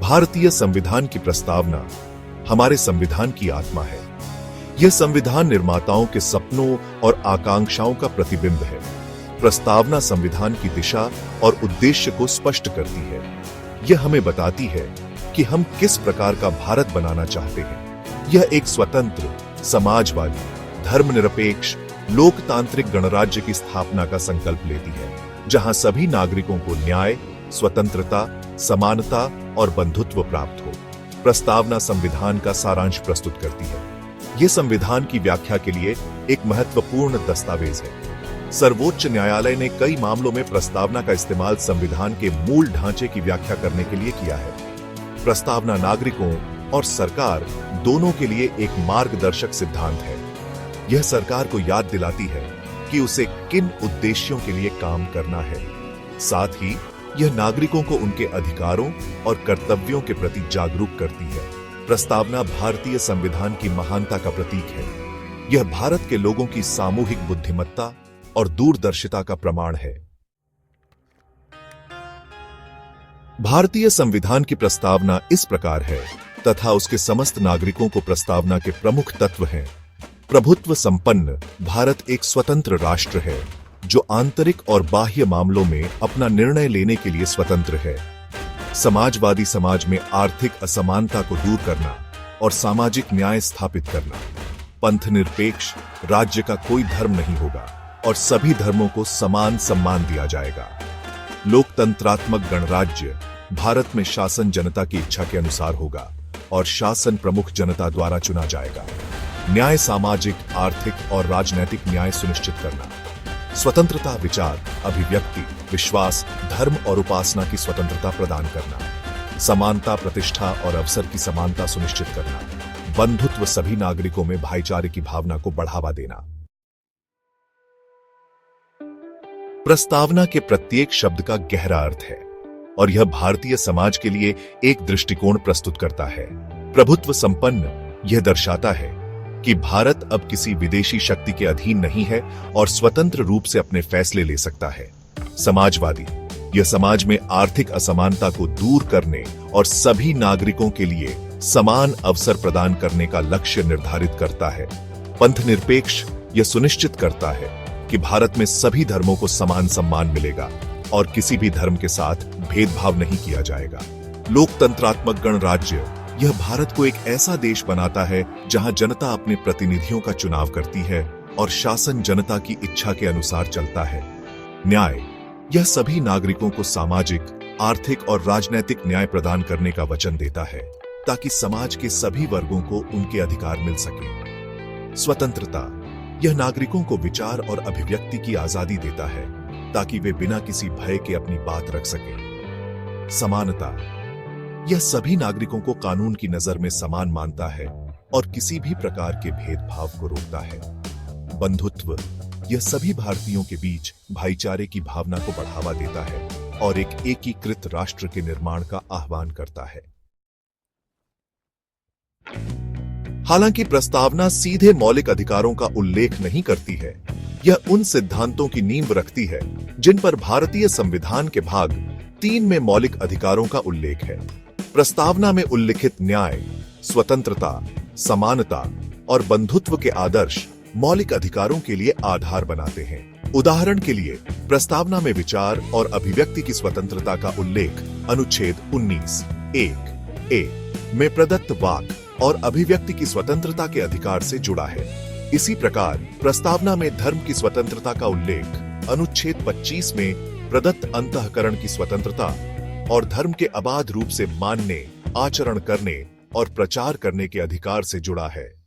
भारतीय संविधान की प्रस्तावना हमारे संविधान की आत्मा है। यह संविधान निर्माताओं के सपनों और आकांक्षाओं का प्रतिबिंब है। प्रस्तावना संविधान की दिशा और उद्देश्य को स्पष्ट करती है। यह हमें बताती है कि हम किस प्रकार का भारत बनाना चाहते हैं। यह एक स्वतंत्र, समाजवादी, धर्मनिरपेक्ष, लोकतांत्रिक गणराज्य की स्थापना का संकल्प लेती है, जहां सभी नागरिकों को न्याय, स्वतंत्रता, समानता और बंधुत्व प्राप्त हो। प्रस्तावना संविधान का सारांश प्रस्तुत करती है। यह संविधान की व्याख्या के लिए एक महत्वपूर्ण दस्तावेज है। सर्वोच्च न्यायालय ने कई मामलों में प्रस्तावना का इस्तेमाल संविधान के मूल ढांचे की व्याख्या करने के लिए किया है। प्रस्तावना नागरिकों और सरकार दोनों के लिए एक मार्गदर्शक सिद्धांत है। यह सरकार को याद दिलाती है कि उसे किन उद्देश्यों के लिए काम करना है। साथ ही यह नागरिकों को उनके अधिकारों और कर्तव्यों के प्रति जागरूक करती है। प्रस्तावना भारतीय संविधान की महानता का प्रतीक है। यह भारत के लोगों की सामूहिक बुद्धिमत्ता और दूरदर्शिता का प्रमाण है। भारतीय संविधान की प्रस्तावना इस प्रकार है तथा उसके समस्त नागरिकों को प्रस्तावना के प्रमुख तत्व हैं। प्रभुत्व संपन्न भारत एक स्वतंत्र राष्ट्र है जो आंतरिक और बाह्य मामलों में अपना निर्णय लेने के लिए स्वतंत्र है। समाजवादी समाज में आर्थिक असमानता को दूर करना और सामाजिक न्याय स्थापित करना। पंथनिरपेक्ष राज्य का कोई धर्म नहीं होगा और सभी धर्मों को समान सम्मान दिया जाएगा। लोकतंत्रात्मक गणराज्य भारत में शासन जनता की इच्छा के अनुसार होगा और शासन प्रमुख जनता द्वारा चुना जाएगा। न्याय सामाजिक, आर्थिक और राजनैतिक न्याय सुनिश्चित करना। स्वतंत्रता विचार, अभिव्यक्ति, विश्वास, धर्म और उपासना की स्वतंत्रता प्रदान करना। समानता, प्रतिष्ठा और अवसर की समानता सुनिश्चित करना। बंधुत्व, सभी नागरिकों में भाईचारे की भावना को बढ़ावा देना। प्रस्तावना के प्रत्येक शब्द का गहरा अर्थ है और यह भारतीय समाज के लिए एक दृष्टिकोण प्रस्तुत करता है। प्रभुत्व संपन्न यह दर्शाता है कि भारत अब किसी विदेशी शक्ति के अधीन नहीं है और स्वतंत्र रूप से अपने फैसले ले सकता है। समाजवादी यह समाज में आर्थिक असमानता को दूर करने और सभी नागरिकों के लिए समान अवसर प्रदान करने का लक्ष्य निर्धारित करता है। पंथनिरपेक्ष यह सुनिश्चित करता है कि भारत में सभी धर्मों को समान सम्मान मिलेगा और किसी भी धर्म के साथ भेदभाव नहीं किया जाएगा। लोकतंत्रात्मक गणराज्य यह भारत को एक ऐसा देश बनाता है जहां जनता अपने प्रतिनिधियों का चुनाव करती है और शासन जनता की इच्छा के अनुसार चलता है। न्याय यह सभी नागरिकों को सामाजिक, आर्थिक और राजनैतिक न्याय प्रदान करने का वचन देता है ताकि समाज के सभी वर्गों को उनके अधिकार मिल सके। स्वतंत्रता यह नागरिकों को विचार और अभिव्यक्ति की आजादी देता है ताकि वे बिना किसी भय के अपनी बात रख सकें। समानता यह सभी नागरिकों को कानून की नजर में समान मानता है और किसी भी प्रकार के भेदभाव को रोकता है। बंधुत्व यह सभी भारतीयों के बीच भाईचारे की भावना को बढ़ावा देता है और एक एकीकृत राष्ट्र के निर्माण का आह्वान करता है। हालांकि प्रस्तावना सीधे मौलिक अधिकारों का उल्लेख नहीं करती है, यह उन सिद्धांतों की नींव रखती है जिन पर भारतीय संविधान के भाग 3 में मौलिक अधिकारों का उल्लेख है। प्रस्तावना में उल्लिखित न्याय, स्वतंत्रता, समानता और बंधुत्व के आदर्श मौलिक अधिकारों के लिए आधार बनाते हैं। उदाहरण के लिए प्रस्तावना में विचार और अभिव्यक्ति की स्वतंत्रता का उल्लेख अनुच्छेद 19(1)(a) में प्रदत्त वाक और अभिव्यक्ति की स्वतंत्रता के अधिकार से जुड़ा है। इसी प्रकार प्रस्तावना में धर्म की स्वतंत्रता का उल्लेख अनुच्छेद 25 में प्रदत्त अंतःकरण की स्वतंत्रता और धर्म के अबाध रूप से मानने, आचरण करने और प्रचार करने के अधिकार से जुड़ा है।